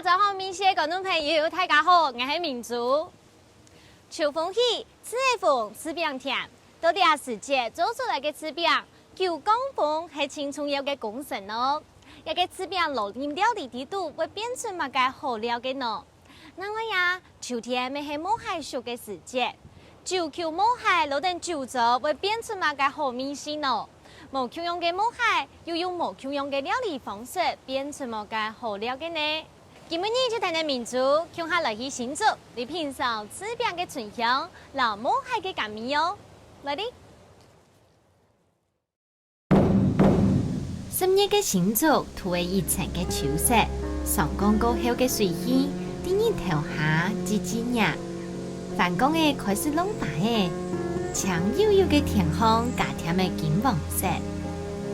早好，民些观众朋友，大家好，我是明珠。秋风起，吃的风，吃饼甜。到底啊时节做出来的吃饼，9公分是青春有嘅工程哦。一个吃饼落饮料里底度会变成乜嘅好料嘅呢？那我呀，秋天咪系摸海熟嘅时节，9球摸海落等9周会变成乜嘅好明星呢？无球用嘅摸海，又用无球用嘅料理方式变成乜嘅好料嘅呢？今日就谈谈民族，向下来去新竹，嚟品尝吃饼嘅醇香，老摸海嘅感味哦。来哩10月嘅新竹涂为一层嘅秋色，上工过后嘅水汽，第二头下吱吱呀，反光嘅开始弄白嘅，强悠悠嘅天空加添嘅金黄色，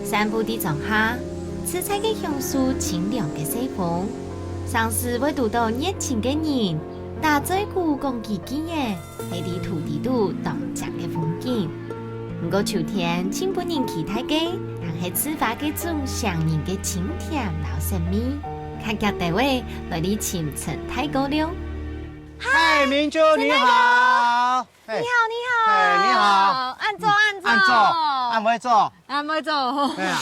散步地上下，吃菜嘅香树清凉嘅西风。上次会读到热情嘅人，大嘴鼓讲自己嘅喺地土地度当正嘅风景。不过秋天请本人期待嘅，还是吃法嘅种上人嘅清甜老神秘。看脚地位来你清晨太高了。嗨，明珠你好。你好，你好。哎，你好。按坐，按坐。按坐，按唔坐。按唔坐。对啊。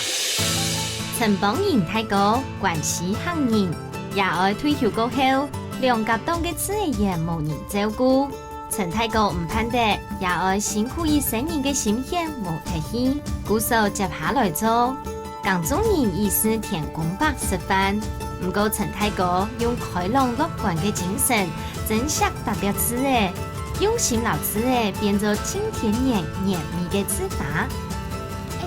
陈邦人太高，关系行人。也爱退休过后，两甲当嘅事业无人照顾。陈太高唔盼得，也爱辛苦一生人嘅心血无脱去，鼓手接下来做。港中人意思田公伯食饭，不过陈太高用开朗乐观嘅精神，珍惜特别吃嘅，用心老吃嘅变做清甜甜甜蜜嘅吃法。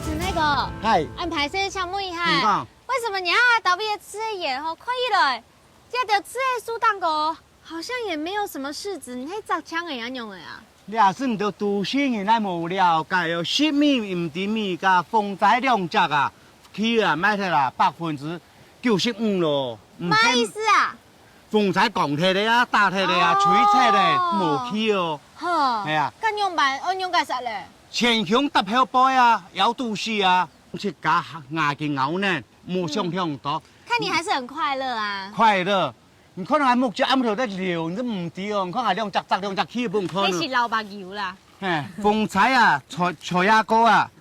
陈太高，嗨。安排先想问一下。你讲。为什么你要特别吃的盐吼？看起来这条吃的酥蛋糕好像也没有什么柿子，你迄杂枪的样用的啊？你也是唔到都市人来无了解哦，食米唔甜米加风材两只啊，起啊买睇啦95%咯。嘛意思啊？风材钢铁的啊，大铁的啊，吹切的无起哦。好。系啊。咁用办按用干啥嘞？前胸搭后背啊，腰肚丝啊，去加牙嘅咬呢。冇想象多，看你还是很快乐啊！快乐，你看还木只暗头在流，你都唔对哦。你看还两只起不可能。那是老白油啦。哎，风采啊，菜芽糕啊，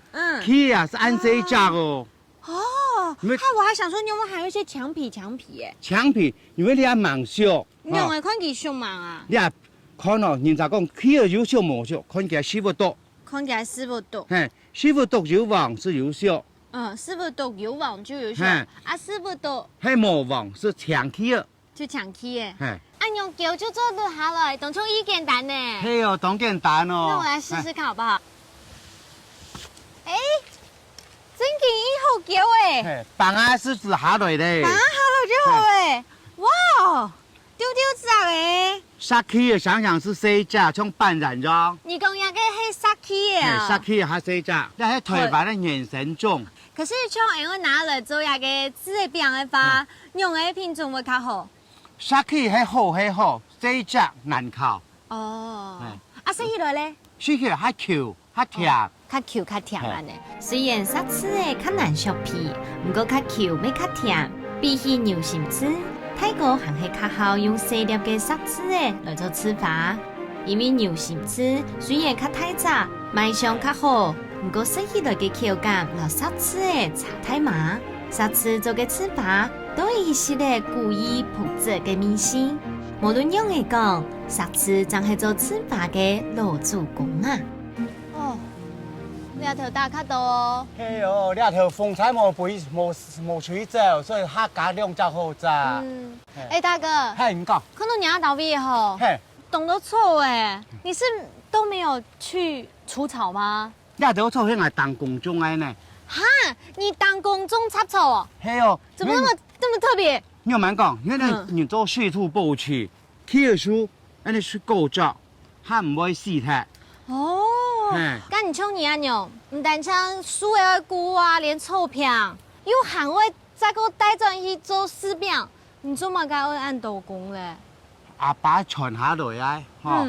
起啊是按这一只哦。哦，我还想说，你有没有还有一些墙皮耶？墙皮，因为你也忙小，你用的看起凶猛啊！你也看哦，人家讲起有小冇小，看起来师傅多。看起来师傅多。嘿，师傅多有旺是有小。师傅多有旺就有效，啊，师傅多嘿冇旺是强起的，就强起的。嘿，按用脚就做得下来，当初一简单呢。嘿哦，当简单哦。那我来试试看好不好？哎，真给一好脚哎！嘿，放啊是指下来的。放下来就好哎！哇，丢炸哎！杀起的想想是谁家从半染着。你讲那个是杀起的啊？杀起还谁家？那还腿把的眼神重。可是像因为拿来做那个纸的饼的话，用的品种会较好。杀起还好，谁家难烤。哦。啊，食起来咧？食起来还 Q 还甜。较 Q 较甜安尼。虽然杀吃的较难削皮，不过较 Q 要较甜，比起牛心吃。泰国还是较好用细粒嘅杀刺的来做吃法，因为牛心刺虽然较太杂，卖相较好，不过食起来嘅口感和杀刺的差太麻。杀刺做嘅吃法都有一系列故意朴质嘅明星，无论用嚟讲，杀刺真系做吃法嘅老主公啊！哦，两头大较多哦。嘿哦，两头风采冇吹走，所以他加两只好咋。哎，大哥。嘿，你讲。看到你阿倒闭吼。嘿。懂得错哎，你是都没有去除草吗？两头草现在当工种的呢。哈，你当工种插草哦？嘿哦。怎么那么特别？你有蛮讲，因为你做水土保持，起的树，安尼是高照，它唔会死脱。哦。跟你像你阿娘，唔单像树的菇啊，连臭片，又还会再给我带转去做柿饼，你做嘛该会按刀工嘞？阿爸传下来啊，吼，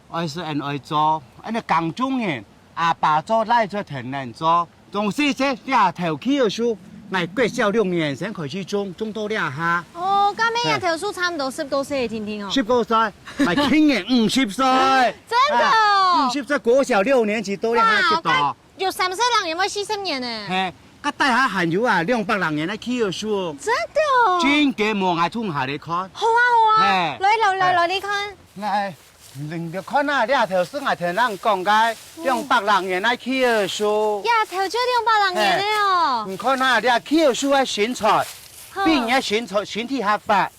我是按爱做，安尼工种人，阿爸做，赖做田人做，从细些呀头起的树，挨过小6年先开始种到了下。哦，哦，跟咩头数差不多19岁，听听哦。 19歲，咪輕人50歲。真的哦。 50歲國小6年級都咧喺度讀。有30歲人有冇40年呢？嘿，個大下閒遊啊，200人嘅去書。真的哦。真嘅望下通下你看。好啊好啊。嘿來你看。來，你就看啊，呢頭先我聽人講嘅200人嘅去書。呀，頭就200人嘅哦。你看啊，呢去書嘅選材，邊嘅選題合法。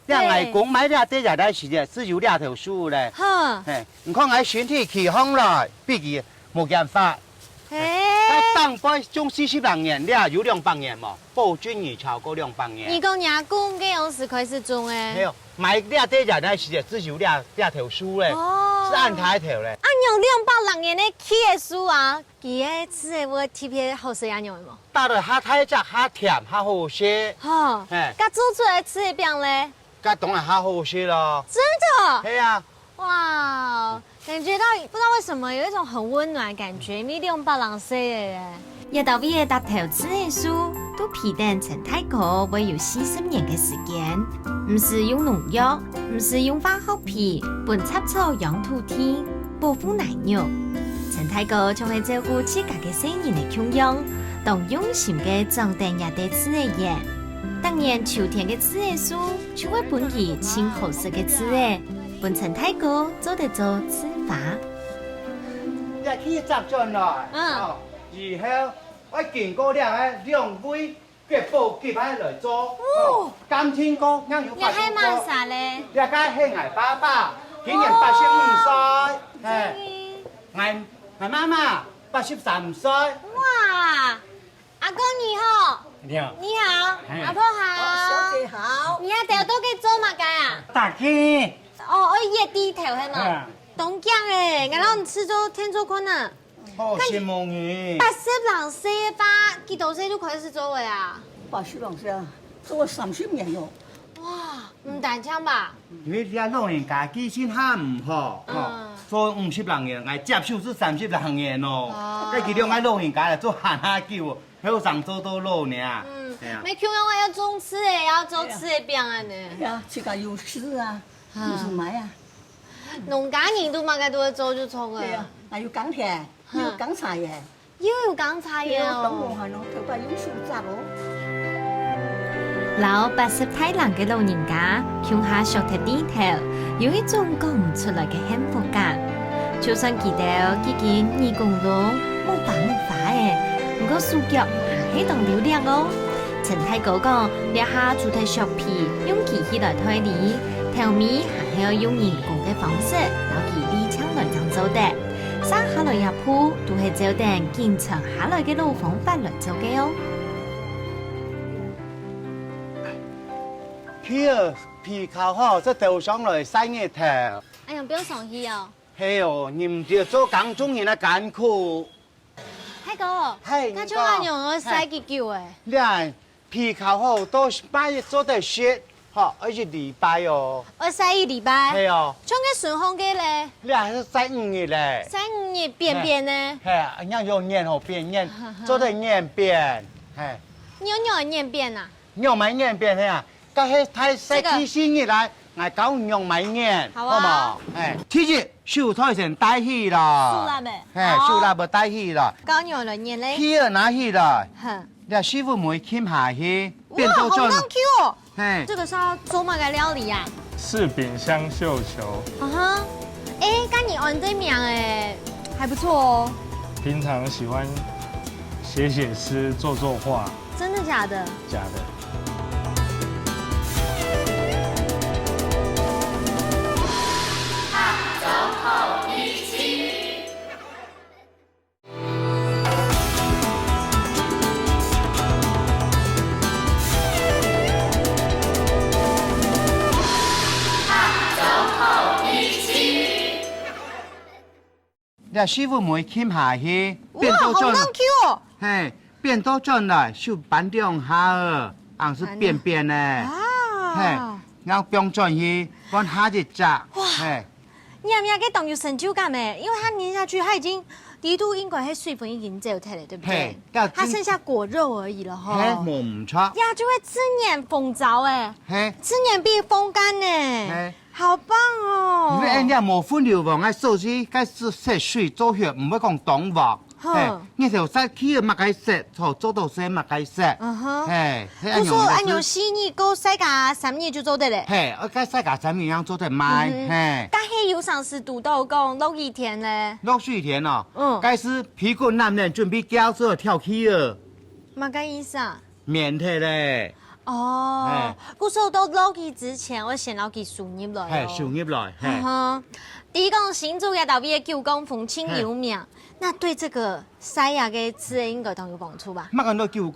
啲外公買啲啲就係時嘅，只有2條書咧。哼。誒，唔講喺選題期空來，畢竟冇辦法。誒。當輩中40人年，你有200人嘛？報軍而超過200人。你講nhà公嘅樣時開始種誒。沒有，買啲啲就係時嘅，只有2條書咧。哦。是按台條咧。按用200人嘅起嘅書啊，佢嘅吃嘅會特別好食安樣冇？打得下太雜，下甜，下好食。哈。誒。甲做出來吃嘅餅咧。 咁當然下好食咯。真的？係啊。哇，感覺到不知道為什麼有一種很溫暖的感覺，因為200人食嘅。一到尾搭頭次嘅書，都皮蛋陳太哥會有40年嘅時間，唔是用農藥，唔是用化學品，本插草養土地，保護奶肉。陳太哥仲係照顧自家嘅細人嘅供養，當用心嘅裝訂也得吃嘅嘢。當年秋天嘅吃嘅書，就會本意清好食嘅吃嘅，本陳太哥做得做吃法。一起集進來。然後我見過咧，2位嘅布結喺來做。哦。今天哥啱要發。你係賣啥咧？你家係捱爸爸，今年85歲。係。捱媽媽83歲。哇！阿公你好。 你好，你好，阿婆好，小姐好。你阿條都去做乜嘅啊？大雞。哦，我熱地頭係嘛？東江誒，我諗唔吃咗天做困啊。好羨慕你。 80人食吧，幾多歲就開始做嘅啊80人食，做咗30年咯。哇，唔單槍吧？因為啲老人家記性下唔好，做50人嘅，我接受是30人嘅咯。佢其中啲老人家嚟做閒下叫。 喺度上做到老呢，沒窮人我要種吃誒，要做吃嘅餅啊呢。呀，自家有事啊，唔是買啊。農家人都嘛該都會做就種啊。對啊，還有鋼鐵，有鋼柴嘅。又有鋼柴嘅哦。當我係咯，頭髮有樹雜咯。老80太郎嘅老人家，鄉下熟睇地頭，有一種講唔出來嘅幸福感。就算見到幾件義工佬冇法嘅。 不過手腳還係當流量哦。陳太哥講，兩下做睇削皮，用機器來推理，頭面還要用人工嘅方式，攞佢理槍來裝做的。生下來一鋪都係照定堅持下來嘅老方法來做嘅哦。佢皮烤好，這頭上來曬日頭。哎呀，不要生氣哦。係哦，你唔要做工種人嘅艱苦。 太哥，係，他做安樣我使幾久誒？你看皮烤好，都擺做得雪，好1禮拜哦。我使1禮拜。係哦。種嘅順風機咧？你還是曬5日咧？曬5日變變呢？係，人用黏好變黏，做得黏變，係。尿黏變啊？尿咪黏變係啊，但係太曬起先日來，我講尿咪黏，好冇？誒，其實手台先帶去啦。手蠟嘅。係，手蠟要帶去啦。搞尿來黏咧？去拿去啦。哼。你師傅唔會傾下去，哇，好難 Q 哦！嘿，這個是要做乜嘅料理呀？柿餅香繡球。啊哈，哎，跟你按對名哎，還不錯哦。平常喜歡寫詩、做畫。真的假的？假的。你師傅唔會傾下去，哇，好難 Q 哦！嘿，變到轉來，手板兩下，硬是變變呢。啊，嘿，然後變轉去，講下一隻。哇，嘿，你係咪嘅動有成就感誒？因為他粘下去，他已經底肚应该水分已经走掉了，对不对嘿？要它剩下果肉而已了哈。嘿，冇唔错。呀，就会自然风燥哎，嘿，自然变风干呢嘿，好棒哦！因为人家冇分流王，爱手指该是洗水做血，唔会讲动物。嘿，你条洗起嘛该洗，做到洗嘛该洗。嗯哼，嘿，我说按用洗日够洗个3日就做得嘞。嘿，我该洗个3日样做得卖。嘿，但系有上是读到讲落雨天嘞，落水田哦。嗯该是屁股男人准备交做跳起了，嘛个意思啊？免退嘞。哦，我说到落雨之前，我先捞起树叶来嘿，哦。收入来。嘿。第一讲新竹嘅道边9公分清有名，那对这个西亚嘅吃应该都有帮助吧？乜講到9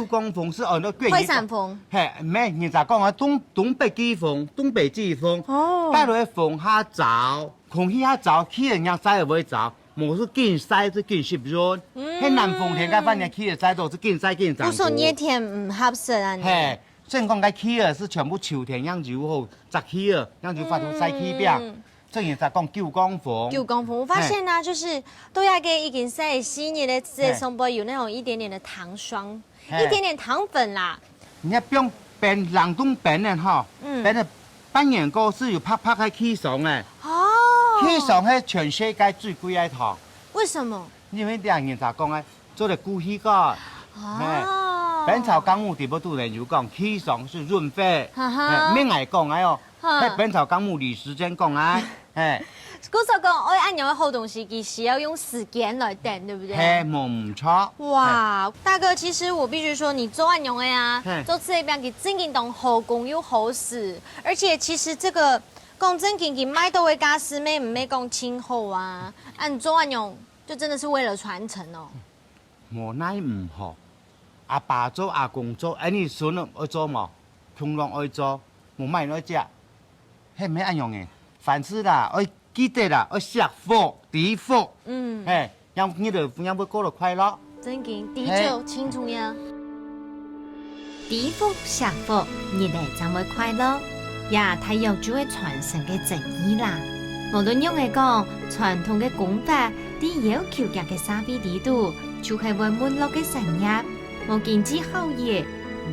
公分是按照桂惠山風，嘿，唔係，人就講啊東北季風，東北季風，哦帶落去風下走，空氣下走，起人家曬又會走，冇是見曬是見濕潤，喺南風天嘅反正起嘅曬都是見曬見長。我說熱天唔合適啊，嘿，所以講嘅起嘅是全部秋天樣就好，摘起嘅樣就發出曬起邊。這人就講9公分。9公分，我發現呢，就是都要給已經曬洗你的這上邊有那種一點點的糖霜，一點點糖粉啦。你看邊邊冷凍邊的哈，邊的半年過是有拍嘅起上嘅。哦，起上係全世界最貴嘅糖。為什麼？因為啲人就講嘅，做嚟古稀個。哦，本草綱目地部都人有講，起上是潤肺。咩嗌講嘅哦？喺本草綱目李時珍講嘅。古時候講，我按樣好東西，其實要用時間來等，對不對？係冇唔錯。哇，大哥，其實我必須說，你做按樣的啊，做這邊給正經當好工又好使，而且其實這個講正經給買到的家私妹唔係講親厚啊，按做按樣就真的是為了傳承哦。無奈唔好，阿爸做阿公做，你孫愛做冇？窮人愛做，冇買來食，係咩按樣嘅？凡事啦，愛記得啦，愛惜福、地福。讓你哋讓會過得快樂。正經地久清楚呀。地福惜福，日嚟就會快樂，也體育就會傳承嘅正義啦。無論用嚟講，傳統嘅功法，啲要求格嘅沙飛地度，就係為沒落嘅產業，無經濟效益。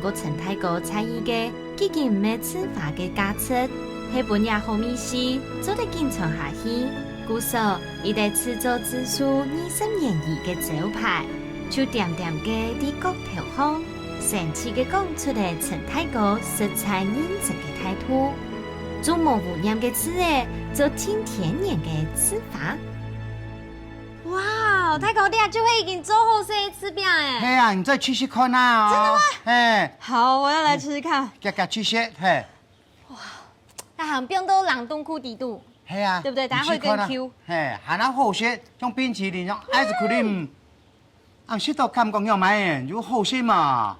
我陳太哥參與嘅，基建唔係司法嘅價值。喺本日後面時，做得經常下去，故所一代製作指數20年以嘅招牌，就點點嘅啲角頭空，神奇嘅講出嚟陳太哥色彩認真嘅態度，做無污染嘅字誒，做天天然嘅吃法。哇，太哥，你啊就會已經做好些吃餅誒。係啊，你再試試看啊！真的嗎？好，我要來試試看。夾試試，係。那行變到冷凍庫底度。係啊，對不對？大家會更 Q。係，還有好些，像冰淇淋，像 ice cream，食到感覺要買，有好些嘛。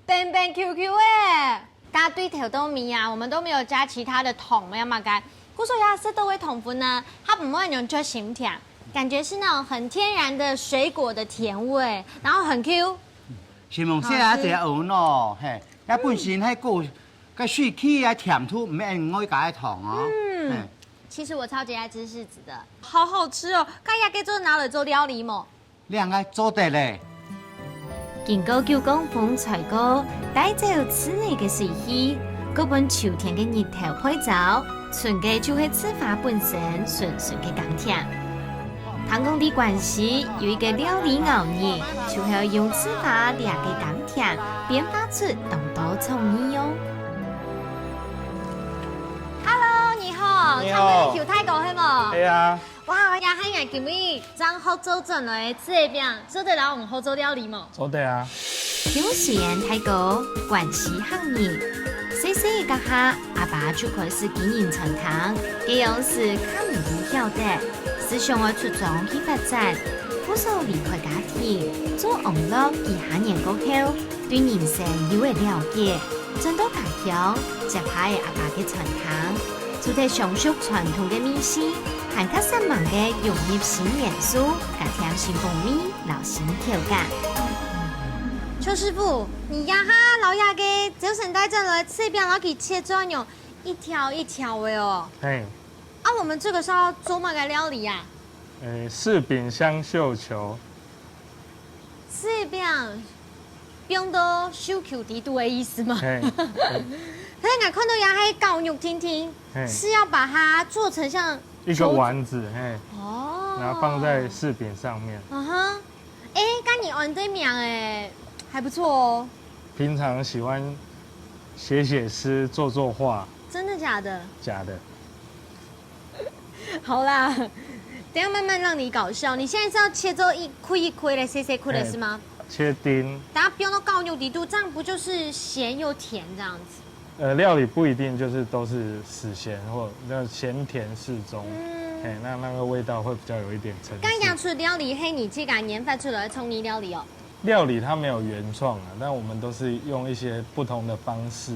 冰冰 Q Q 哎，加對頭都米啊，我們都沒有加其他的糖沒有嘛該。我說呀，食到嘅糖分呢，它唔會那種做鹹甜，感覺是那種很天然的水果的甜味，然後很 Q。是蒙些啊，隻鵝咯，係，一本身喺個水氣啊甜度唔係愛加糖哦。其實我超級愛吃柿子的，好好吃哦！家下給做拿來做料理麼？兩個做得咧。經過9公分採購，帶走此類嘅水氣，嗰本秋天嘅日頭配照，純嘅就係吃法本身純嘅甘甜。香港的關係有一個料理熬熱，就係用吃法兩個甘甜，變化出濃多創意喲。Hello，你好，你好，條泰國係麼？係啊。哇，也係人今日將好做陣來這邊，做得了我們好做料理麼？做得啊。有時間太高，關係行業，細細個下，阿爸就開始經營餐廳，這樣是看唔到曉得，思想我出眾去發展，不受離開家庭，做網絡幾下年過後，對人生有個了解，轉到家鄉，接下阿爸嘅餐廳，就係上述傳統嘅美食。含較深濃嘅融入新元素，加添新風味，留新口感。邱師傅，你呀哈老爺嘅早晨帶陣來這邊，攞起切磚用一條一條的哦。嘿。啊，我們這個是要做乜嘅料理呀？柿饼香绣球，柿饼冰到手球底度的意思吗？嘿，可是我看到牙黑高肉听听，嘿是要把它做成像一个丸子，嘿，哦，然后放在柿饼上面。嗯哼，哎，跟你按对面哎，还不错哦。平常喜欢写诗、作画，真的假的？假的。好啦，等一下慢慢让你搞笑。你现在是要切做一块的细块的是吗？切丁，等下冰到高牛底度，这样不就是咸又甜这样子？料理不一定就是都是死咸或那咸甜适中，哎、那个味道会比较有一点层次。刚讲出料理，嘿，你这个研发出来的葱泥料理哦。料理它没有原创啊，但我们都是用一些不同的方式，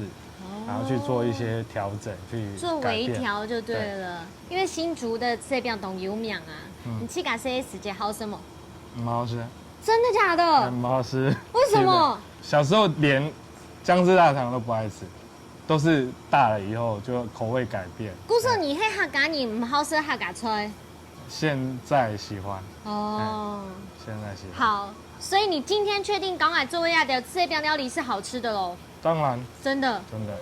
然后去做一些调整，去做微改变。调就对了。因为新竹的这边懂油面啊，你去改这些时间好什么？很好吃，真的假的？很好吃。为什么？小时候连姜汁大肠都不爱吃，都是大了以后就口味改变。故说你嘿客家你唔好吃客家菜现在喜欢，哦。现在喜欢。好，所以你今天确定港海做亚的这边料理是好吃的喽？当然，真的。真的。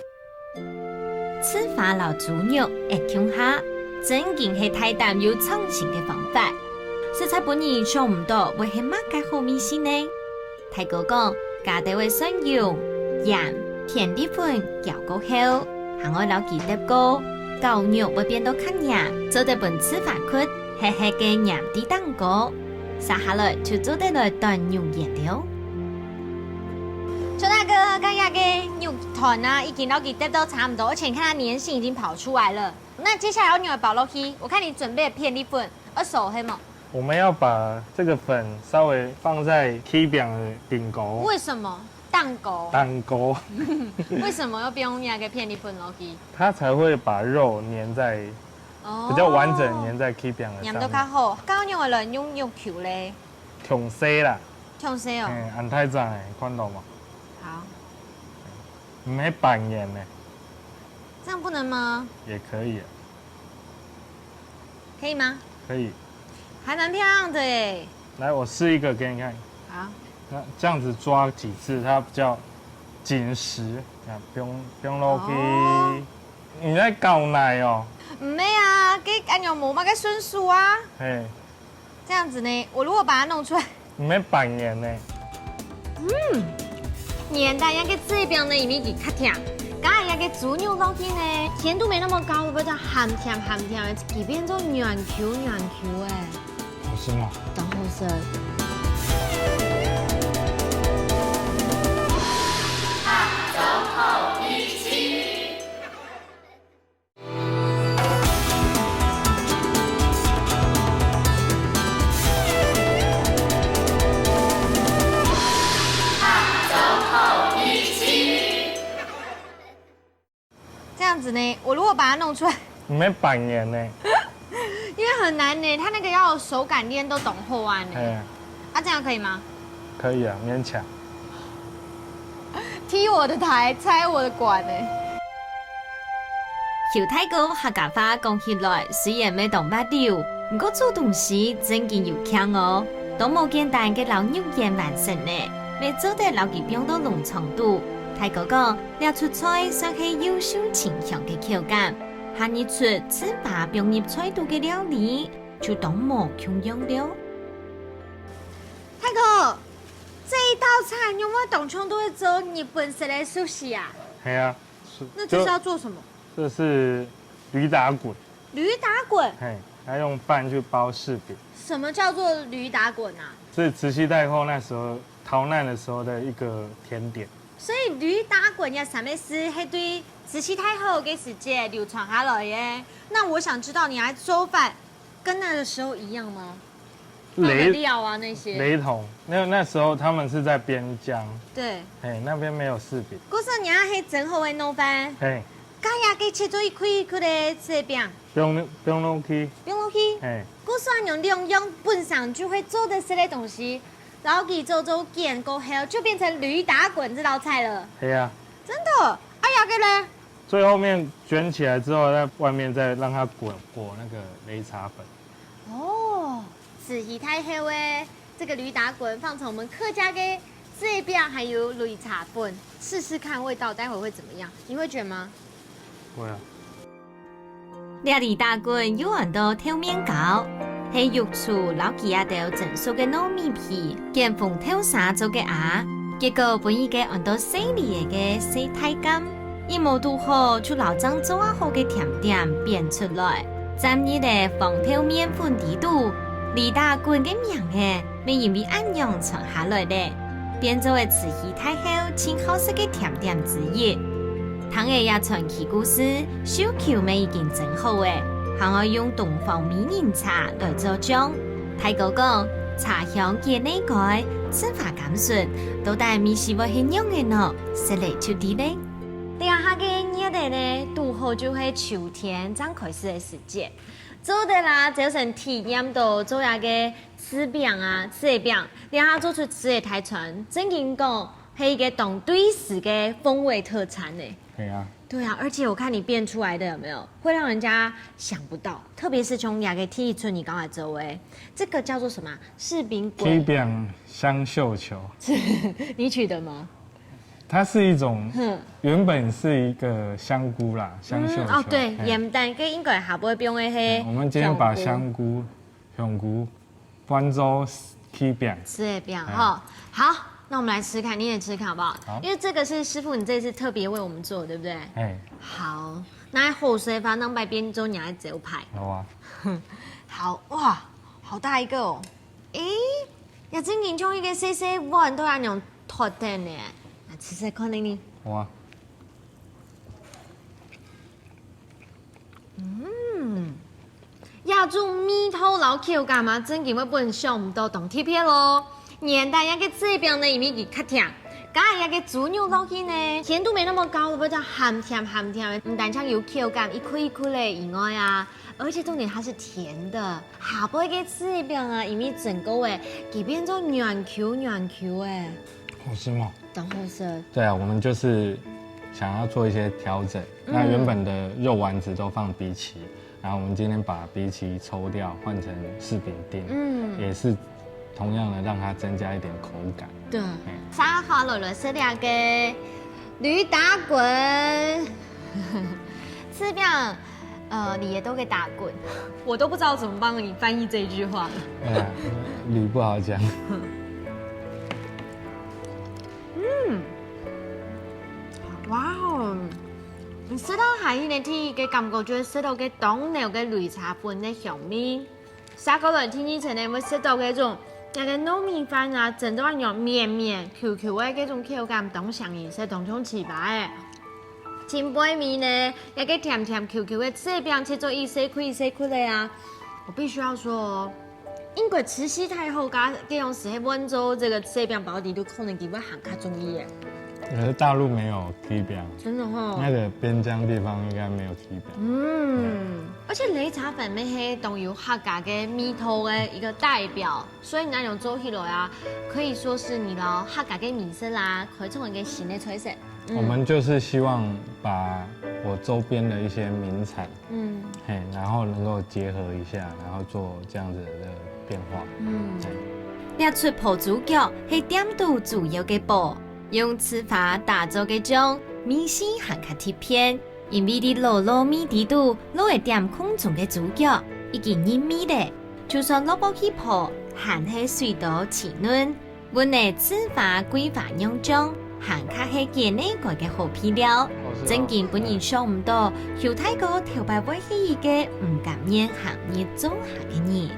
吃法老猪肉会穷下，真竟是太淡又创新嘅方法。食材本人想唔到會係乜嘅好味先呢？太哥講，家底會選油、鹽、甜啲粉攪過後，行愛留記得過，狗肉會變到較硬，做得本吃法闊，黑黑嘅鹽啲蛋糕，撒下來就做得來燉肉熱了。邱大哥，刚亚给肉团啊，已经到给得都差不多，而且你看它粘性已经跑出来了。那接下来要牛保落去，我看你准备片粒粉，手黑吗？我们要把这个粉稍微放在 K 表的顶沟，为什么？蛋糕？蛋沟，为什么要不用亚给片粒粉落去？它才会把肉粘在哦比较完整粘在 K 表的上粘都较面。好。刚牛的人用肉球嘞，挺细啦，像谁哦？按太长的，看到吗？好，唔系扮演的，这样不能吗？也可以，可以吗？可以。还蛮漂亮的哎。来，我试一个给你看。好，那这样子抓几次，它比较紧实。啊，不用落去。哦你在搞奶哦？唔咩啊，给按牛毛嘛，给顺数啊。嘿，这样子呢，我如果把它弄出来。唔系扮演呢。年代要给这边呢，里面给较甜，刚才要给猪肉落去呢，甜度没那么高，比较咸甜的，这变做软 Q 哎，好吃吗？当好吃。这样子呢，我如果把它弄出来，唔系扮演呢。因为很难呢，它那个要有手感练都懂后啊呢。哎，啊，这样可以吗？可以啊，勉强。踢我的台，拆我的管呢。小太哥客家話講起來，雖然未懂八條，不過做東西真勁有強哦，都冇簡單嘅老肉眼完成呢，未做得老幾標到農場度。太哥講，料出菜算係優秀清香嘅口感，下日出糍粑並入菜度嘅料理，就當冇窮用了。太哥，这一道菜有没有懂腔都会做日本式的寿司啊？系啊，那这是要做什么？这是驴打滚，驴打滚？嘿，要用饭去包柿饼。什么叫做驴打滚啊？是慈禧太后那时候逃难的时候的一个甜点。所以驴打滚要什么是黑对慈禧太后给时间流传下来耶？那我想知道你来做饭跟那个时候一样吗？放的料啊那些。雷同，那时候他们是在边疆，对。嘿，那边没有柿饼，故说你要黑真好的弄饭，嘿，家呀给切做一块一块的这饼，不用弄去，不用落去。嘿，故说用本上就会做的这类东西。然后给周周建过后，就变成驴打滚这道菜了。嘿啊，真的？哎呀，给嘞！最后面卷起来之后，在外面再让它裹那个擂茶粉。哦，慈禧太后的这个驴打滚放成我们客家的这边还有擂茶粉，试试看味道，待会会怎么样？你会卷吗？会啊。料理打滚有很多透面糕，係肉醋老幾下豆整熟嘅糯米皮，見風透沙做嘅餡，結果本意嘅很多細膩嘅細太感，一模都好就老張做好嘅甜點變出來，沾熱嘅防透面粉底度，李打滾嘅名嘅，未因為安樣傳下來咧，變做嘅慈禧太后清好食嘅甜點之一。糖嘅也傳奇故事，小橋味已經整好嘅，還可以用東方美人茶來做醬。太哥講茶香嘅呢個吃法感順，到底咪是會很用嘅呢？食嚟就啲咧。另外下個熱的呢，拄好就係秋天剛開始嘅時節。做的啦，就成體驗到做下個柿餅啊、柿餅，然後做出吃的太傳，正經講係一個當地市嘅風味特產呢。可以啊。對啊，而且我看你變出來的有沒有，會讓人家想不到，特別是從亞個提出你剛才做誒，這個叫做什麼？柿餅粿。柿餅香秀球，你取的嗎？它是一種，原本是一個香菇啦，香秀球。哦，對，鹽蛋跟應該下不變嘅係。我們今天把香菇搬做柿餅。柿餅哈，好。那我們來吃看，你也吃看好不好？好，因為這個是師傅你這次特別為我們做，對不對？哎，好，那好水法能擺邊做你來招牌。好啊。好哇，好大一個哦！誒，又真見中一個細細碗都有那種托的呢，來吃吃看你。好啊。亞種米頭老口感嘛，真見我本想唔到當貼片咯。年代一個這邊呢，因為佢較甜，加一個豬肉落去呢，甜度沒那麼高，比較鹹甜的，唔單止有口感，一顆一顆的以外啊，而且重點它是甜的。下輩個這邊啊，因為整個誒，佢變做軟 Q 誒，好吃嗎？當好食。對啊，我們就是想要做一些調整。那原本的肉丸子都放荸薺，然後我們今天把荸薺抽掉，換成柿餅丁，也是同樣的讓它增加一點口感。對，沙發落來食兩個驢打滾，吃餅，你也都給打滾，我都不知道怎麼幫你翻譯這一句話。驢不好講。哇哦！你食到下呢啲嘅感覺，就係食到嘅當年嘅擂茶粉嘅香味。下個來天氣前呢，會食到嗰種那個糯米飯啊，整到那種綿綿 Q Q 嘅嗰種口感，當上顏色當中起白嘅。前背面呢，一個甜甜 Q Q 嘅柿餅切做一細塊的啊！我必須要說哦，因為慈禧太后家這種時候溫州這個柿餅包底都可能幾位行較中意嘅。可是大陸沒有柿餅，真的哦。那個邊疆地方應該沒有柿餅。而且擂茶粉咩係都有客家嘅米頭嘅一個代表，所以那種做起來啊，可以說是你咯客家嘅名聲啦，可以成為一個新的趨勢。我們就是希望把我周邊的一些名產，然後能夠結合一下，然後做這樣子的變化。列出泡豬腳係點度主要嘅步。用吃法打造嘅種米線含較貼片，因為啲糯米底度落一點空中嘅豬腳已經軟味咧，就算落去泡，還係水到鮮嫩。阮嘅吃法規劃用種，含較係健內個嘅好配料，真見本人想唔到，有太個頭擺會係一個唔甘願行業做下嘅人。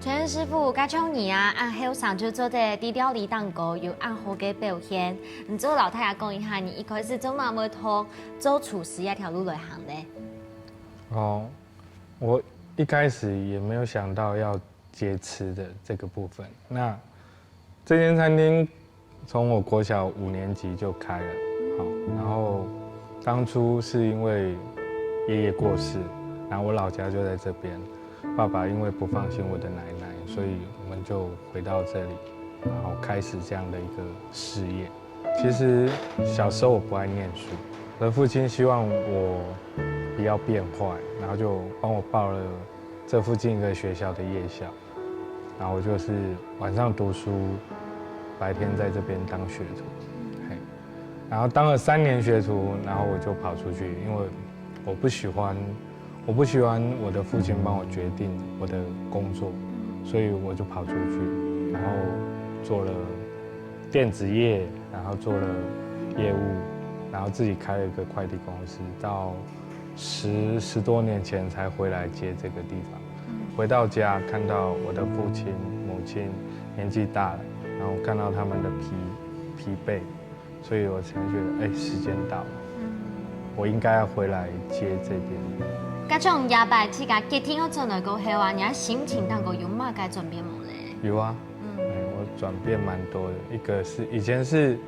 全師傅，加上你啊，按後上就做的低調里蛋糕有按好嘅表現。你做老太爺講一下，你一開始做乜嘢托做廚師一條路來行呢？哦，我一開始也沒有想到要接吃的這個部分。那這間餐廳從我國小5年級就開了，好，然後當初是因為爺爺過世，然後我老家就在這邊。爸爸因為不放心我的奶奶，所以我們就回到這裡，然後開始這樣的一個事業。其實小時候我不愛念書，我的父親希望我不要變壞，然後就幫我報了这附近一个学校的夜校，然后我就是晚上读书，白天在这边当学徒，嘿，然后当了3年学徒，然后我就跑出去，因为我不喜欢我的父亲帮我决定我的工作，所以我就跑出去，然后做了电子业，然后做了业务，然后自己开了一个快递公司，到10多年前才回来接这个地方。回到家看到我的父亲母亲年纪大了，然后看到他们的疲惫，所以我才觉得，哎，时间到了，我应该要回来接这边。嗰種廿八天嘅結天嗰陣嚟過後啊，你心情當個有乜嘅轉變冇咧？有啊，我轉變蠻多的。一個是以前是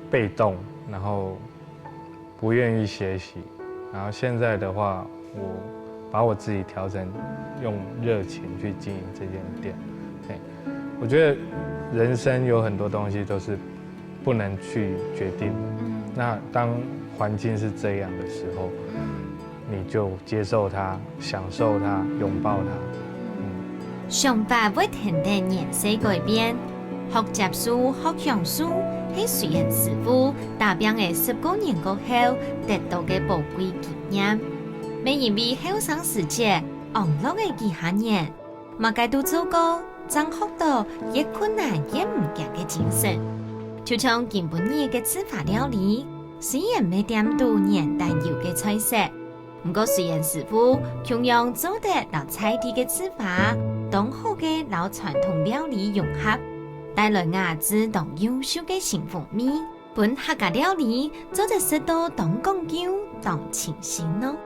被動，然後不願意學習，然後現在的話，我把我自己調整，用熱情去經營這間店。我覺得人生有很多東西都是不能去決定的。那當環境是這樣的時候，你就接受它，享受它，擁抱它。想法不停地年歲改變，學習書、學享書，係隨緣師傅打拼嘅19年過後得到嘅寶貴經驗。每因為後生時節，網絡嘅幾下年，馬街都做過，將學到越困難越唔驚嘅精神。就像今本日嘅吃法料理，雖然未點到年但有嘅菜色。不過雖然師傅同樣做得老菜地嘅吃法，當好嘅老傳統料理融合，帶來雅致同優秀嘅新風味。本客家料理做得食到當講究當清新咯。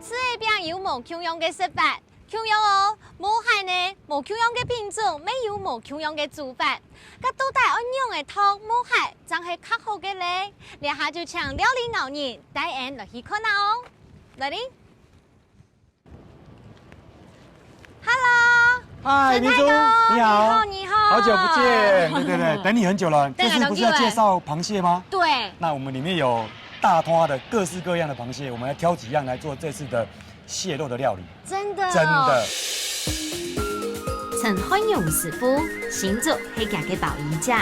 這邊有冇同樣嘅食法？同樣哦，冇係呢，冇同樣嘅品種，沒有冇同樣嘅做法。咁到底按樣嘅湯冇係，真係較好嘅咧。你下就請料理牛人帶人落去看下哦。來哩 ，Hello，嗨，明珠，你好，你好，好久不見，對對對，等你很久了。這次不是要介紹螃蟹嗎？對，那我們裡面有大攤的各式各樣的螃蟹，我們來挑幾樣來做這次的蟹肉的料理。真的，真的。陳漢勇師傅新竹係家嘅保衣者，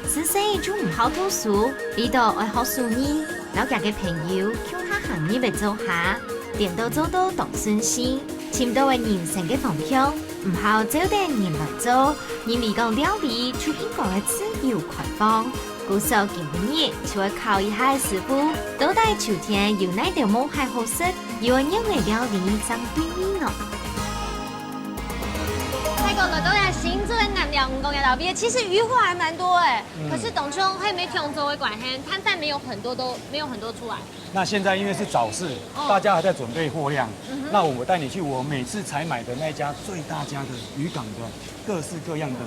自細就唔好讀書，遇到愛學數呢，老家嘅朋友叫他行業嚟做下，點都做到當順心，尋到嘅人生嘅方向，唔好找啲人來做，因為講料理就應該係自由開放。故所今日就會考一下師傅，到底秋天有哪條冇係好食，有樣嘅料理相對應咯。泰國來到呀新竹嘅南寮五公園道邊，其實漁獲還蠻多哎，可是當中還沒聽做嘅關係，攤販沒有很多出來。那現在因為是早市，大家還在準備貨量，那我帶你去我每次採買的那一家最大家的漁港的各式各樣的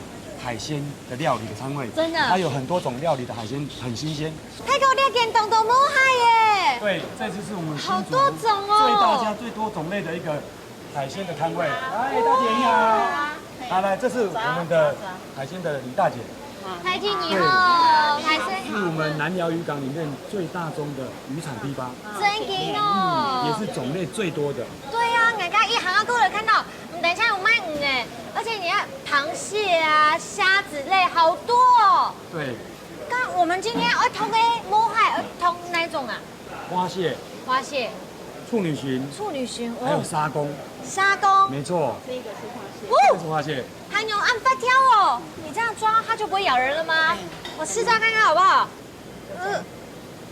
海鮮的料理的攤位，真的，它有很多種料理的海鮮，很新鮮。泰國呢間檔都冇海耶。對，這次是我們好多種哦，最大家最多種類的一個海鮮的攤位。哎，大姐你好。好，來，這是我們的海鮮的李大姐。海景你好，海鮮是我們南寮漁港裡面最大宗的漁產批發，真勁哦，也是種類最多的。對啊，人家一行過來看到，等一下有賣魚哎，而且你看螃蟹啊、蝦子類好多哦。對。剛我們今天要通的摸海，通哪種啊？花蟹。花蟹。處女鱘。處女鱘。還有沙公。沙公。沒錯。這個是花蟹。這是花蟹。還有按發挑哦，你這樣抓它就不會咬人了嗎？我試抓看看好不好？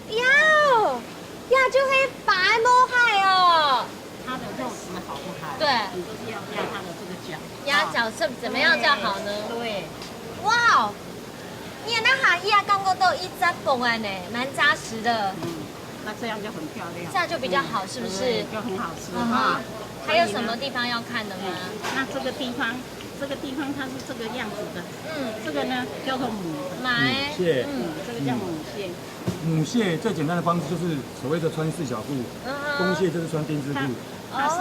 呀，就會白摸海哦。它的肉質好不好？對，你就是要壓它的這個腳。壓腳是怎麼樣叫好呢？對。哇，你那下壓剛剛都一扎崩啊呢，蠻扎實的。那這樣就很漂亮。這樣就比較好，是不是？就很好吃啊。還有什麼地方要看的嗎？那這個地方它是這個樣子的。這個呢叫做母蟹。這個叫母蟹。母蟹最簡單的方式就是所謂的穿四小褲，公蟹就是穿丁字褲，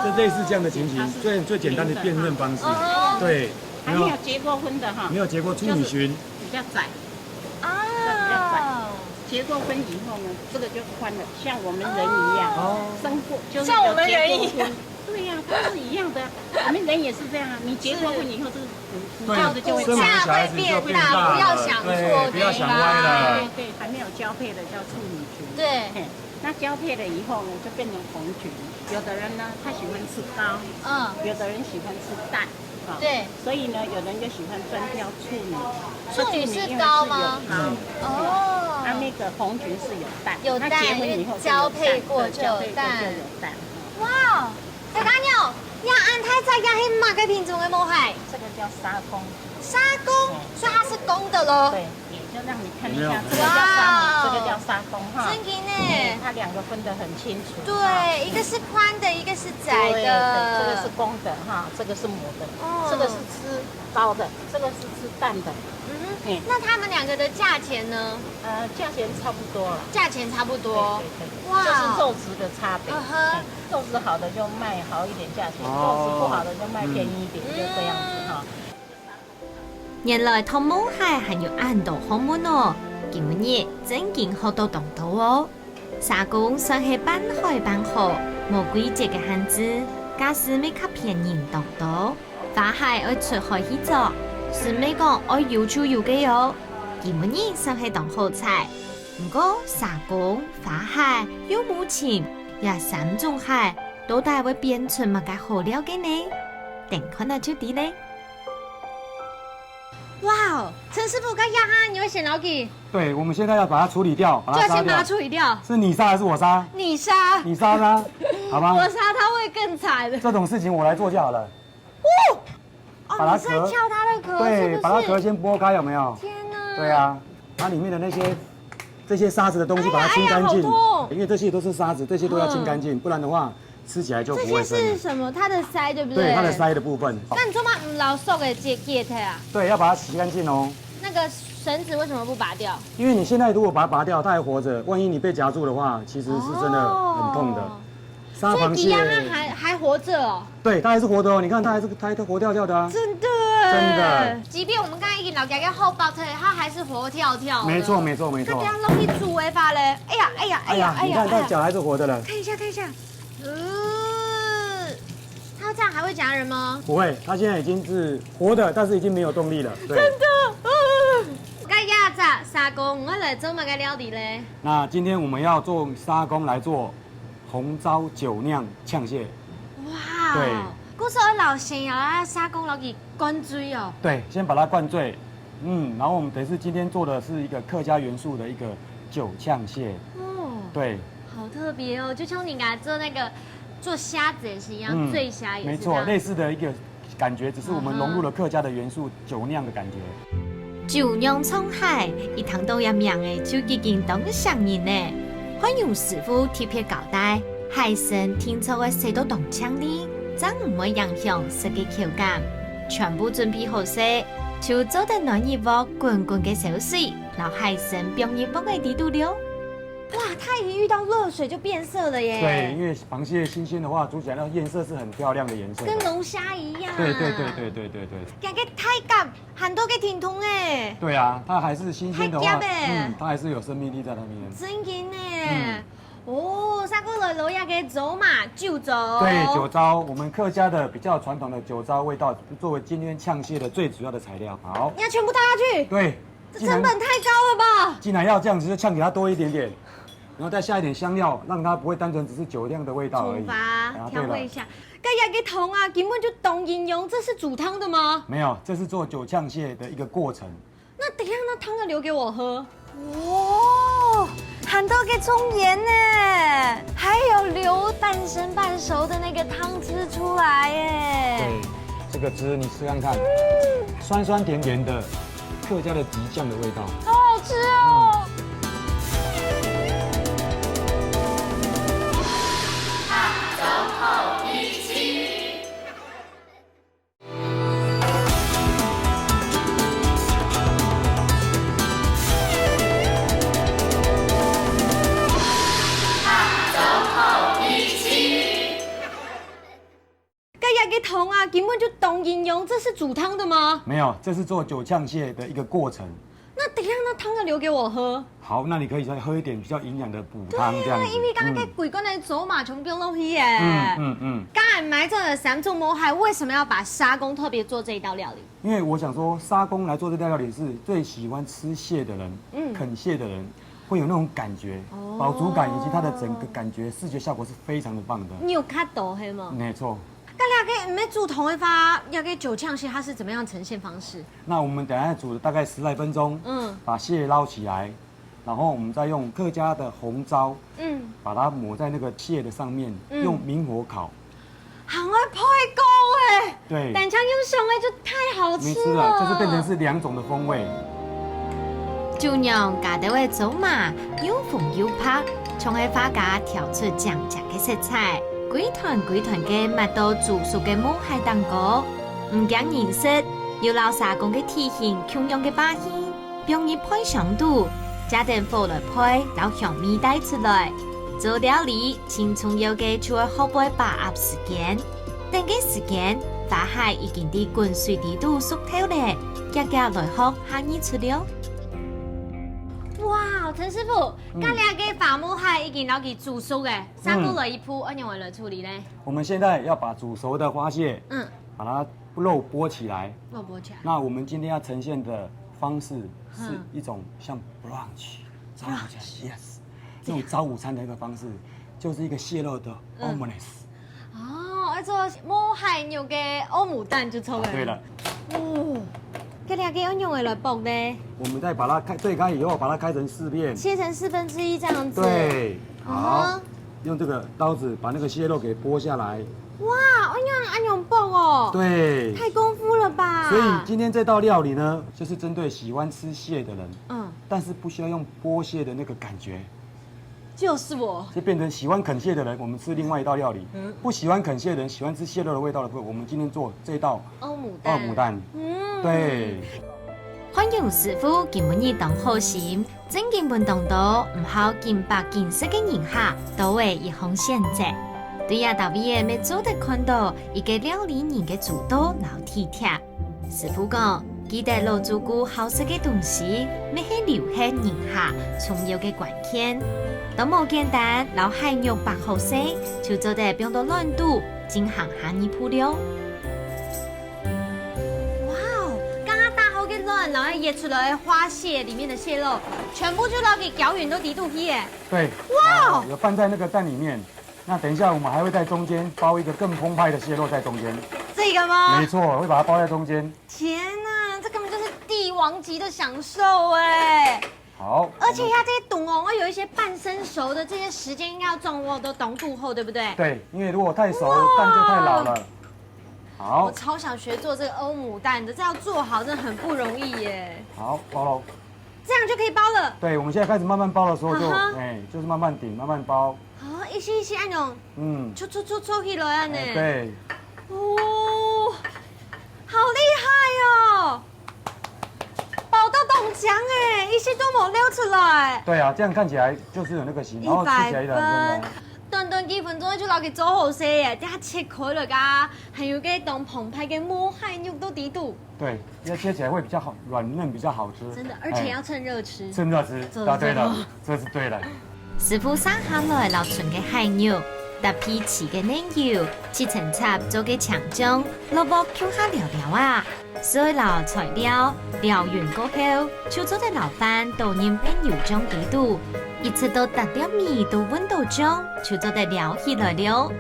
就類似這樣的情形，最簡單的辨認方式。對。還沒有結過婚的哈。沒有結過處女鱘。比較窄。啊。比較窄。結過婚以後呢，這個就寬了，像我們人一樣。生過就是像我們人一樣。对呀，都是一样的。我们人也是这样啊，你结过婚以后，这个骨架的就会生完小孩子就变大了，不要想错，对，不要想歪了。对，还没有交配的叫处女裙。对，那交配了以后呢，就变成红裙。有的人呢，他喜欢吃糕，有的人喜欢吃蛋。对，所以呢，有人就喜欢专挑处女。处女是糕吗？哦，那个红裙是有蛋，有蛋，结婚以后交配过就有蛋。哇，大家鸟，呀，安太在家黑马个品种的毛海，这个叫沙公。沙公，所以它是公的咯。对，就让你看一下，这个叫沙母，这个叫沙公哈。真的呢，它两个分得很清楚。对，一个是宽的，一个是窄的。这个是公的哈，这个是母的。这个是吃糕的，这个是吃蛋的。那他们两个的价钱呢？价钱差不多了。价钱差不多。对，哇，就是肉质的差别。肉质好的就卖好一点价钱，肉质不好的就卖便宜一点，就这样子哈。原來湯姆蟹含有很多好物哦，今日真經好多動到哦。沙公算係半海半河，無規則嘅限制，假使未吸引人動到，花蟹愛出海去做，是美講愛要出要嘅哦。今日算係當好菜，不過沙公、花蟹、有母禽，也三種蟹都大會變成乜嘅好料嘅呢？等看下出啲呢。哇哦，陳師傅，跟亞哈，你會選老幾？对，我們現在要把它處理掉，把它殺掉。就要先把它處理掉。是你殺還是我殺？你殺。你殺呢？好吧。我殺他會更慘。這種事情我來做就好了。哦，你是在撬它的殼，對，把它殼先剝開，有沒有？天哪！對啊，它裡面的這些沙子的東西，把它清乾淨。因為這些都是沙子，這些都要清乾淨，不然的話吃起來就不會生。這些是什麼？它的鰓，對不對？對，它的鰓的部分。那你做嘛唔老熟嘅解體啊？對，要把它洗乾淨哦。那個繩子為什麼不拔掉？因為你現在如果把它拔掉，它還活着，萬一你被夾住的話，其實是真的很痛的。沙螃蟹還活着哦？對，它還是活的哦。你看它還活跳跳的啊。真的。真的。即便我們剛才已經老家嘅後爆出來，它還是活跳跳。沒錯沒錯沒錯。那這樣容易煮違法嘞？哎呀哎呀哎呀哎呀！你看它腳還是活的了。看一下看一下。它這樣還會夾人嗎？不會，它現在已經是活的，但是已經沒有動力了。對。真的。該亞雜沙公，我來做乜嘅料理咧？那今天我們要做沙公來做紅糟酒釀嗆蟹。哇。對。嗰時我老先啊，沙公攞去灌醉哦。對，先把它灌醉。然後我們等於是今天做的是一個客家元素的一個酒嗆蟹。哦。對。好特別哦，就像你剛才做那個做蝦子也是一樣，醉蝦也是。沒錯，類似的一個感覺，只是我們融入了客家的元素，酒釀的感覺。酒釀滄海，一堂都一名嘅就已經當上癮呢。歡迎師傅特別交代，海參聽錯嘅食到當槍哩，真唔會影響食嘅口感。全部準備好勢，就做得暖一鍋滾滾嘅小水，撈海參並一鍋嘅地度了。哇，它一遇到熱水就變色了耶！對，因為螃蟹新鮮的話，煮起來那顏色是很漂亮的顏色，跟龍蝦一樣。對。感覺太乾，很多嘅甜筒哎。對啊，它還是新鮮的話，它還是有生命力在那邊。真嘅呢。哦，沙公來攞下嘅酒嘛，酒糟。對，酒糟，我們客家的比較傳統的酒糟味道，作為今天嗆蟹的最主要的材料。好，你要全部倒下去。對，這成本太高了吧？既然要這樣子，就嗆給它多一點點。然後再下一點香料，讓它不會單純只是酒釀的味道而已。調味一下。這日嘅湯啊，根本就懂形容，這是煮湯的嗎？沒有，這是做酒嗆蟹的一個過程。那等一下，那湯要留給我喝。哇，很多嘅蔥鹽呢，還有流半生半熟的那個湯汁出來耶。對，這個汁你試看看，酸酸甜甜的，客家的極醬的味道，好好吃哦。湯啊，根本就懂形容，這是煮湯的嗎？沒有，這是做酒嗆蟹的一個過程。那等一下，那汤就留给我喝。好，那你可以再喝一点比较营养的补汤这样子。因为刚刚给鬼哥那走马全部弄去耶。刚才买这的三种魔海，为什么要把沙公特别做这一道料理？因为我想说，沙公来做这道料理是最喜欢吃蟹的人，啃蟹的人会有那种感觉，饱足感以及它的整个感觉视觉效果是非常的棒的。你有看到黑吗？没错。刚才给没煮同一发，要给九呛蟹，它是怎么样呈现方式？那我们等一下煮了大概10来分钟，把蟹捞起来，然后我们再用客家的红糟，把它抹在那个蟹的上面，用明火烤。很会配工哎，对，胆酱用熊哎就太好没吃了，吃了，就是变成是2种的风味。就让家头的走马又红又拍，从喺花架调出酱汁嘅色彩，几团嘅密到煮熟嘅毛海蛋糕，唔惊颜色，要捞沙公嘅体型强样嘅把戏，容易配上肚，加点火来配，捞香味带出来。做料理，轻松有嘅就会好不把握时间，等嘅时间，花海已经啲滚水地度熟透咧，夹夹来学下意出了。哇，陈师傅，刚才嘅法母海已经捞给煮熟嘅，沙公来一铺，按样为来处理呢？我们现在要把煮熟的花蟹，把它肉剥起来。肉剥起来。那我们今天要呈现的方式是一种像 brunch 早午餐 ，yes， 这种早午餐的一个方式，就是一个蟹肉的 omelette。哦，而做母海牛嘅欧姆蛋就错了。对了。哦，这两个按样为来剥呢？我们再把它对开以后，把它开成4片，切成1/4这样子。对，好，用这个刀子把那个蟹肉给剥下来。哇，按样剥哦。对，太功夫了吧？所以今天这道料理呢，就是针对喜欢吃蟹的人，但是不需要用剥蟹的那个感觉，就是我，就变成喜欢啃蟹的人，我们吃另外一道料理；不喜欢啃蟹的人，喜欢吃蟹肉的味道的，我们今天做这道欧姆蛋。对。欢迎师傅今日当好心，正经本当道唔好金白金色嘅人客，都为一项选择。对呀，大位嘅要做得看到一个料理人嘅主导老体贴。师傅讲，记得老主顾好食嘅东西，咪系留喺人客重要嘅关键。都冇简单，老海肉白好食，就做得变到乱度，进行下一步了。然后腌出来的花蟹里面的蟹肉，全部就捞给搅匀都滴肚皮耶。对，哇，有拌在那个蛋里面。那等一下我们还会在中间包一个更澎湃的蟹肉在中间。这个吗？没错，会把它包在中间。天哪，这根本就是帝王级的享受哎！好，而且它这些冻哦，有一些半生熟的，这些时间应该要掌握都冻度后，对不对？对，因为如果太熟，蛋就太老了。好，我超想学做这个欧姆蛋的，这要做好真的很不容易耶。好，包喽。这样就可以包了。对，我们现在开始慢慢包的时候就，就是慢慢顶，慢慢包。啊，一些按钮，搓起来啊呢。对。哦，好厉害哦！包到冻浆哎，一些都没流出来。对啊，这样看起来就是有那个形，然后吃起来也很嫩。短几分钟就捞给做好食耶，等下切开了噶，还有个当澎湃嘅母海肉都滴肚。对，要切起来会比较好，软嫩比较好吃。真的，而且要趁热吃。趁热吃，答对了，这是对的。师傅生下来捞纯嘅海肉，搭配豉嘅奶油，切成插做嘅肠浆，萝卜揪下料料啊，所有材料料完过后，就做啲捞饭倒入边油中滴肚。一直到达点味到温度中，就做得了起来了。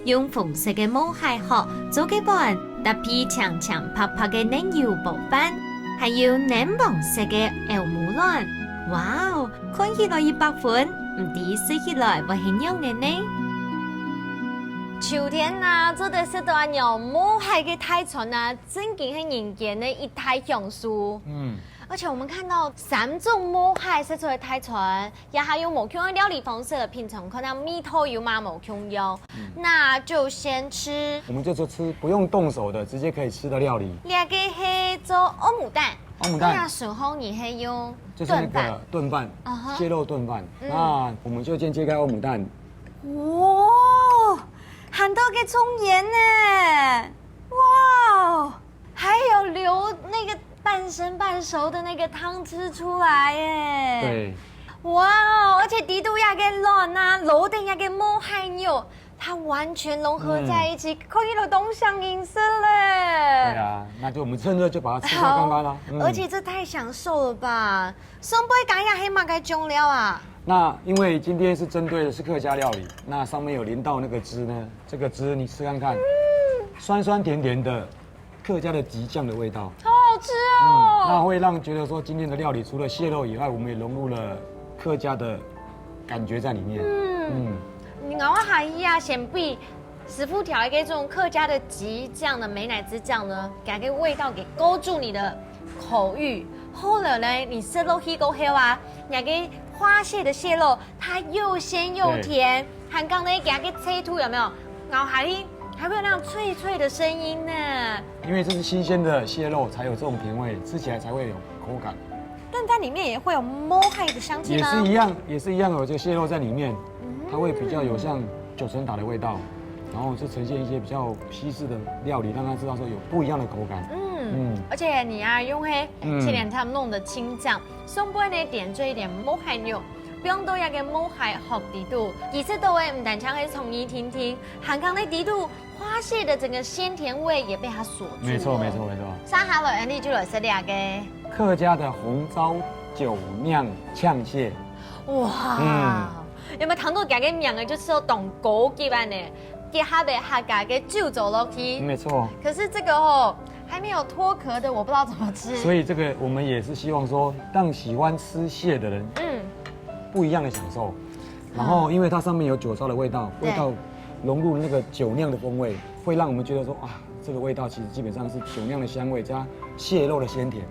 用红色嘅母蟹壳做嘅盘，搭配長長拍拍嘅奶油薄飯，還有檸檬色嘅牛母卵。哇哦，看起來100分，唔知食起來會係樣嘅呢？秋天啊，做的是段有母海嘅泰傳啊，真經係人間的一大享受。而且我们看到3种母海设出的泰傳，也還有某種的料理方式的品種，可能米頭有嘛某種用，那就先吃。我们就吃不用动手的，直接可以吃的料理。兩個係做歐姆蛋，歐姆蛋。那時候你係用就是那個燉飯，蟹肉燉飯。那我們就先切開歐姆蛋。哇，很多嘅蔥鹽呢，哇，還有留那個半生半熟的那个汤汁出来耶。对，哇哦！而且底肚也给软啊，楼顶也给冒汗油，它完全融合在一起，可以了东乡饮食嘞。对啊，那就我们趁热就把它吃掉看看啦。而且这太享受了吧！上杯干呀黑马该中料啊！那因为今天是针对的是客家料理，那上面有淋到那个汁呢，这个汁你吃看看，酸酸甜甜的，客家的极酱的味道，好好吃哦。那会让觉得说今天的料理除了蟹肉以外，我们也融入了客家的感觉在里面。你搞我含义啊，显比师傅调一个这种客家的极酱的美乃滋酱呢，给它个味道给勾住你的口欲。后来呢，你吃肉一勾黑啊，你给花蟹的蟹肉，它又鲜又甜，韩刚呢给它个切吐有没有？然后还会有那种脆脆的声音呢。因为这是新鲜的蟹肉，才有这种甜味，吃起来才会有口感。但它里面也会有摸海的香气吗？也是一样有这个蟹肉在里面，它会比较有像九层塔的味道，然后是呈现一些比较西式的料理，让他知道说有不一样的口感。而且你啊用黑前两他们弄的青酱，送杯呢点缀一点摸海牛。不用多一个摸海好底肚，其次都会唔单唱会从一听听，韩刚的底肚花蟹的整个鲜甜味也被它锁住。没错。沙哈了，安利就来是两个客家的红糟酒酿呛蟹，哇，有没有糖度加个名的，就是有懂高级版的，给它的还加个酒走楼梯。没错。可是这个哦，还没有脱壳的，我不知道怎么吃。所以这个我们也是希望说，让喜欢吃蟹的人，不一样的享受。然后因为它上面有酒糟的味道，味道融入那个酒酿的风味，会让我们觉得说啊，这个味道其实基本上是酒酿的香味加蟹肉的鲜甜。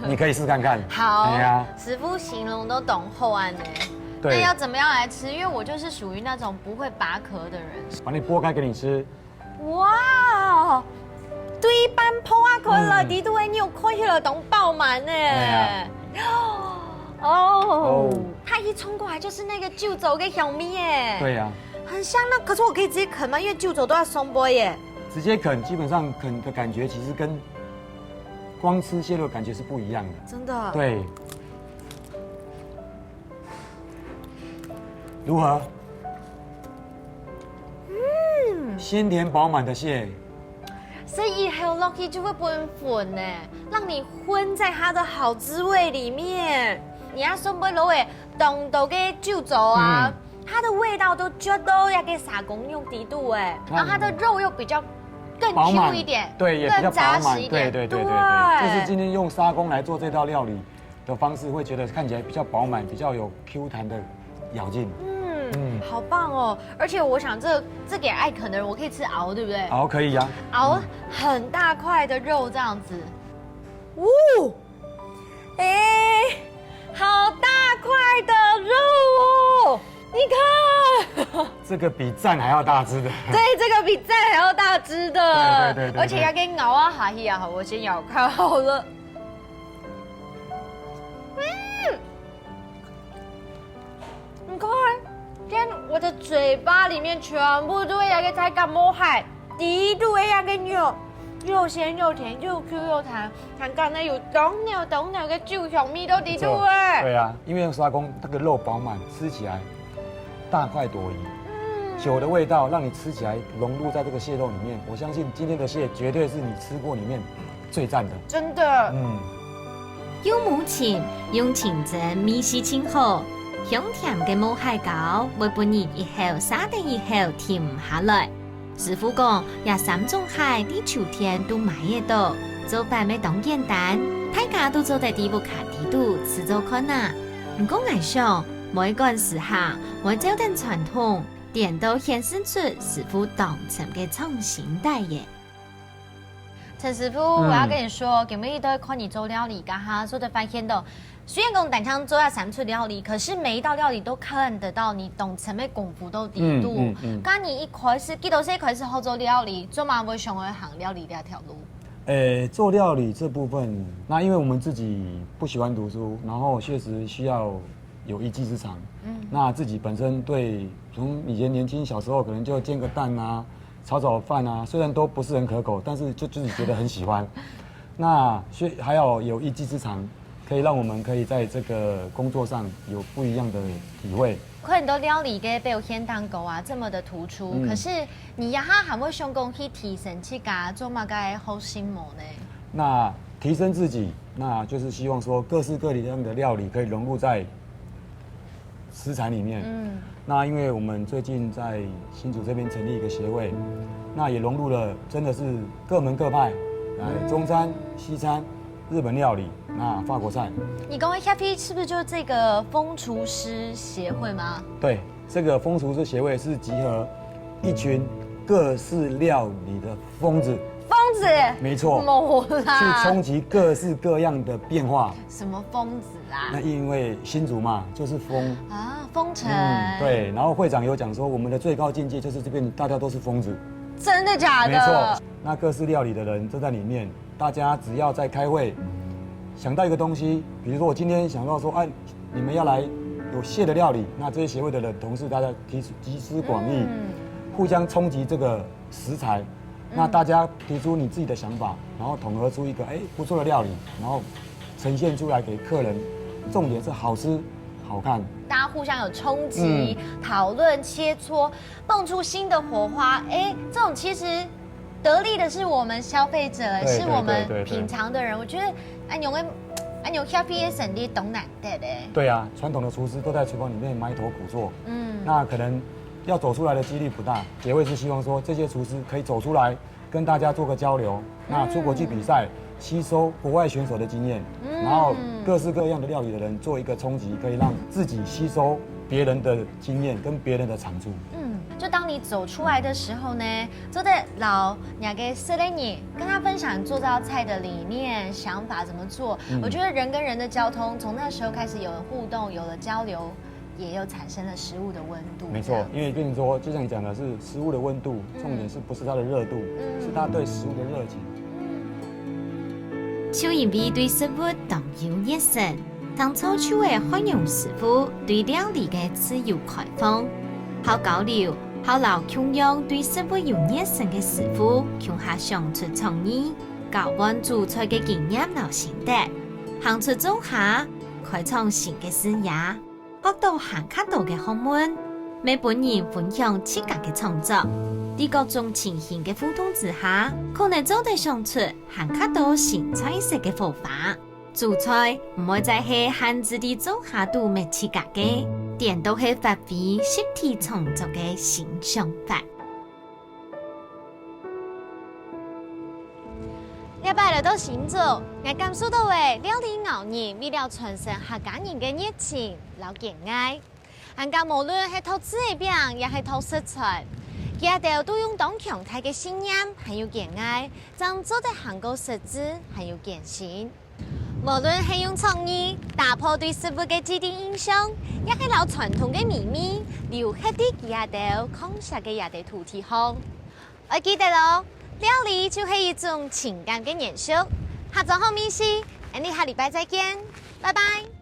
你可以试看看。好，对呀，师傅形容都懂后岸呢。对。那要怎么样来吃？因为我就是属于那种不会拔壳的人。把你剥开给你吃。哇！对半破啊壳了，底肚你有看起来都爆满呢。哦，它一冲过来就是那个酒走跟小米耶。对呀。很香呢，可是我可以直接啃吗？因为酒走都要松波耶。直接啃，基本上啃的感觉其实跟光吃蟹肉感觉是不一样的。真的。对。如何？鲜甜饱满的蟹。所以以后 Lucky 就会混呢，让你混在它的好滋味里面。你要松波肉诶，冻到个酒走啊。它的味道都绝对要给撒工用底肚哎，然后它的肉又比较更 Q 一点，对，也比较扎饱满，实一点，对。这是今天用砂锅来做这道料理的方式，会觉得看起来比较饱满，比较有 Q 弹的咬劲。好棒哦！而且我想这给爱啃的人，我可以吃熬，对不对？熬可以呀，熬很大块的肉这样子，好大块的肉哦！你看，这个比赞还要大只的。对，这个比赞还要大只的。对。而且要给咬啊哈希啊，好，我先咬开好了。你看，今天我的嘴巴里面全部都会有个在干摸海，底肚会有个肉，又鲜又甜，又 Q 又弹，看刚才有懂了个酒香味到底肚哎。对啊，因为用砂锅，那个肉饱满，吃起来大快朵颐。酒的味道让你吃起来融入在这个蟹肉里面，我相信今天的蟹绝对是你吃过里面最赞的。真的。用母亲用清蒸米丝清好，香甜嘅母蟹膏會半日以後3天以後甜唔下來。師傅講，也3種蟹啲秋天都買得到，做飯咪當簡單，大家都做在底部卡底度吃做看啊。唔過我想，每個人時下，我照定傳統，點都顯示出師傅當成嘅創新代耶。陈师傅，我要跟你说，给每一都会看你做料理，刚哈做的发现的。虽然讲单枪做要3次料理，可是每一道料理都看得到你懂什么功夫都底度。刚你一开始，记得是一开始好做料理，做嘛会想要行料理这条路？做料理这部分，那因为我们自己不喜欢读书，然后确实需要有一技之长。那自己本身对从以前年轻小时候可能就煎个蛋啊。炒饭啊，虽然都不是很可口，但是就自己觉得很喜欢。那还有一技之长，可以让我们可以在这个工作上有不一样的体会。很多料理嘅表现当中啊，这么的突出，可是你呀哈还会想讲去提升自家做嘛个好心魔呢？那提升自己，那就是希望说各式各样的料理可以融入在食材里面。那因为我们最近在新竹这边成立一个协会，那也融入了真的是各门各派，中餐、西餐、日本料理，那法国菜。你刚刚 Happy 是不是就是这个风厨师协会吗？对，这个风厨师协会是集合一群各式料理的疯子。疯子，没错，啦，去冲击各式各样的变化。什么疯子啊？那因为新竹嘛，就是疯啊，风城。对。然后会长有讲说，我们的最高境界就是这边大家都是疯子。真的假的？没错。那各式料理的人都在里面，大家只要在开会，想到一个东西，比如说我今天想到说，哎，你们要来有蟹的料理，那这些协会的人同事大家集思广益，互相冲击这个食材。那大家提出你自己的想法，然后统合出一个不错的料理，然后呈现出来给客人。重点是好吃、好看。大家互相有冲击、讨论、切磋，蹦出新的火花。这种其实得利的是我们消费者，是我们品尝的人。我觉得安永 Happy 的省力懂难得的。对啊，传统的厨师都在厨房里面埋头苦做。那可能要走出来的几率不大。协会是希望说这些厨师可以走出来，跟大家做个交流。那出国去比赛，吸收国外选手的经验，然后各式各样的料理的人做一个冲击，可以让自己吸收别人的经验跟别人的长处。就当你走出来的时候呢，就在老两个色雷尼跟他分享做这道菜的理念、想法怎么做。我觉得人跟人的交通从那时候开始有了互动，有了交流。也有产生了食物的温度。没错，因为跟你说，就像你讲的是食物的温度，重点是不是它的热度，是它对食物的热情。邱因为对食物动有热忱，当初就会欢迎师傅对料理嘅自由开放，好交流，好留同样对食物有热忱嘅师傅，共下相出创意，交换做菜嘅经验留心得，行出做下，开创新嘅事业。學到行卡道嘅學問，每本人分享自家嘅創作，喺各種情形嘅互動之下，可能做得上出行卡道新菜式嘅方法。做菜唔會再係限制啲做下度咩自家嘅，點都係發揮實體創作嘅新想法。禮拜來到新竹，我感受到嘅料理熬人為了傳承客家人嘅熱情、老敬愛。人家無論係投資嘅餅，也係投食材，佢哋都用當強大嘅信念，還有敬愛，將做得行過實質，還有艱辛。無論係用創意打破對食物嘅既定印象，也係留傳統嘅秘密，留喺啲佢哋空下嘅佢哋土地上。我記得咯。料理就係一種情感嘅延續，下週後面試，我哋下禮拜再見，拜拜。